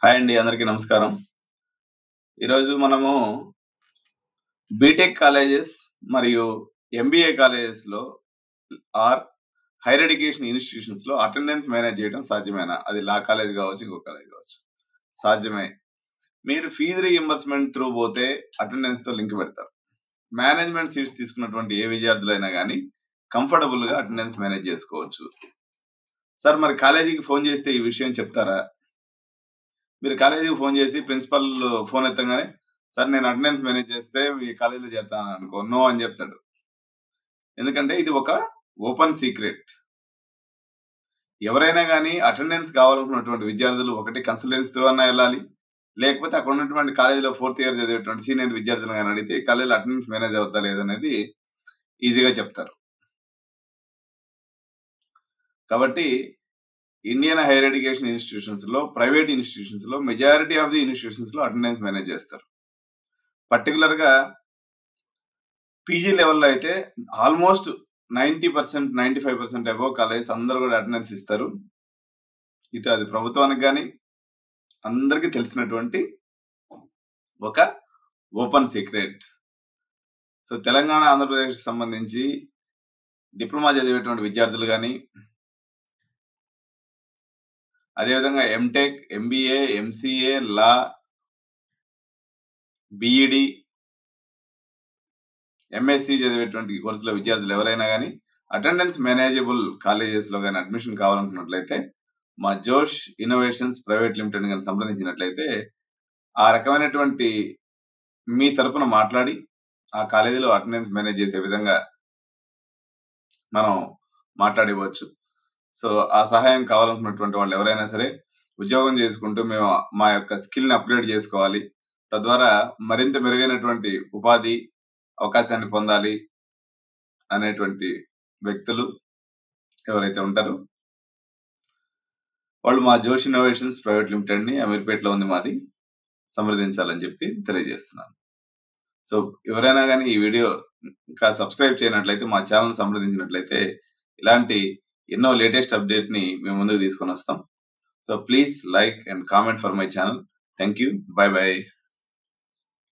Hi అండి, అందరికీ నమస్కారం. ఈరోజు మనము బీటెక్ కాలేజెస్ మరియు ఎంబీఏ కాలేజెస్లో ఆర్ హైయర్ ఎడ్యుకేషన్ ఇన్స్టిట్యూషన్స్లో అటెండెన్స్ మేనేజ్ చేయడం సాధ్యమేనా? అది లా కాలేజ్ కావచ్చు, ఇంకో కాలేజ్ కావచ్చు. సాధ్యమే. మీరు ఫీజు రీఎంబర్స్మెంట్ త్రూ పోతే అటెండెన్స్తో లింక్ పెడతారు. మేనేజ్మెంట్ సీట్స్ తీసుకున్నటువంటి ఏ విద్యార్థులైనా కానీ కంఫర్టబుల్గా అటెండెన్స్ మేనేజ్ చేసుకోవచ్చు. సార్, మరి కాలేజీకి ఫోన్ చేస్తే ఈ విషయం చెప్తారా? మీరు కాలేజీకి ఫోన్ చేసి ప్రిన్సిపల్ ఫోన్ ఎత్తగానే, సార్ నేను అటెండెన్స్ మేనేజ్ చేస్తే మీ కాలేజీలో చేస్తాను అనుకో, నో అని చెప్తాడు. ఎందుకంటే ఇది ఒక ఓపెన్ సీక్రెట్. ఎవరైనా కానీ అటెండెన్స్ కావాలనుకున్నటువంటి విద్యార్థులు ఒకటి కన్సల్టెన్సీ త్రూ అన్నా వెళ్ళాలి, లేకపోతే అక్కడ ఉన్నటువంటి కాలేజీలో 4th ఇయర్ చదివేటువంటి సీనియర్ విద్యార్థులు కానీ అడిగితే ఈ కాలేజీలో అటెండెన్స్ మేనేజ్ అవుతా లేదనేది ఈజీగా చెప్తారు. కాబట్టి ఇండియన్ హైయర్ ఎడ్యుకేషన్ ఇన్స్టిట్యూషన్స్ లో, ప్రైవేట్ ఇన్స్టిట్యూషన్స్ లో మెజారిటీ ఆఫ్ ది ఇన్స్టిట్యూషన్స్ లో అటెండెన్స్ మేనేజ్ చేస్తారు. పర్టికులర్ గా పీజీ లెవెల్లో అయితే ఆల్మోస్ట్ 90%, 95% అబోవ్ కాలేజెస్ అందరూ కూడా అటెండెన్స్ ఇస్తారు. ఇటు అది ప్రభుత్వానికి కానీ అందరికీ తెలిసినటువంటి ఒక open secret. So Telangana, Andhra Pradesh సంబంధించి డిప్లొమా చదివేటువంటి విద్యార్థులు కానీ, అదేవిధంగా ఎంటెక్, ఎంబీఏ, ఎంసీఏ, లా, బిఈడి, ఎంఎస్సి చదివేటువంటి కోర్సుల విద్యార్థులు ఎవరైనా కానీ అటెండెన్స్ మేనేజబుల్ కాలేజెస్లో కానీ అడ్మిషన్ కావాలనుకున్నట్లయితే మా జోష్ ఇన్నోవేషన్స్ ప్రైవేట్ లిమిటెడ్ కానీ సంప్రదించినట్లయితే ఆ రకమైనటువంటి మీ తరపున మాట్లాడి ఆ కాలేజీలో అటెండెన్స్ మేనేజ్ చేసే విధంగా మనం మాట్లాడివచ్చు. సో ఆ సహాయం కావాలనుకున్నటువంటి వాళ్ళు ఎవరైనా సరే, ఉద్యోగం చేసుకుంటూ మేము మా యొక్క స్కిల్ని అప్గ్రేడ్ చేసుకోవాలి, తద్వారా మరింత మెరుగైనటువంటి ఉపాధి అవకాశాన్ని పొందాలి అనేటువంటి వ్యక్తులు ఎవరైతే ఉంటారో వాళ్ళు మా జోష్ ఇన్నోవేషన్స్ ప్రైవేట్ లిమిటెడ్ని, అమీర్పేటలో ఉంది మాది, సంప్రదించాలని చెప్పి తెలియజేస్తున్నాను. సో ఎవరైనా కానీ ఈ వీడియో ఇంకా సబ్స్క్రైబ్ చేయనట్లయితే, మా ఛానల్ సంప్రదించినట్లయితే ఇలాంటి ఎన్నో లేటెస్ట్ అప్డేట్ని మేము ముందుకు తీసుకొని వస్తాం. So please like and comment for my channel. Thank you. By by.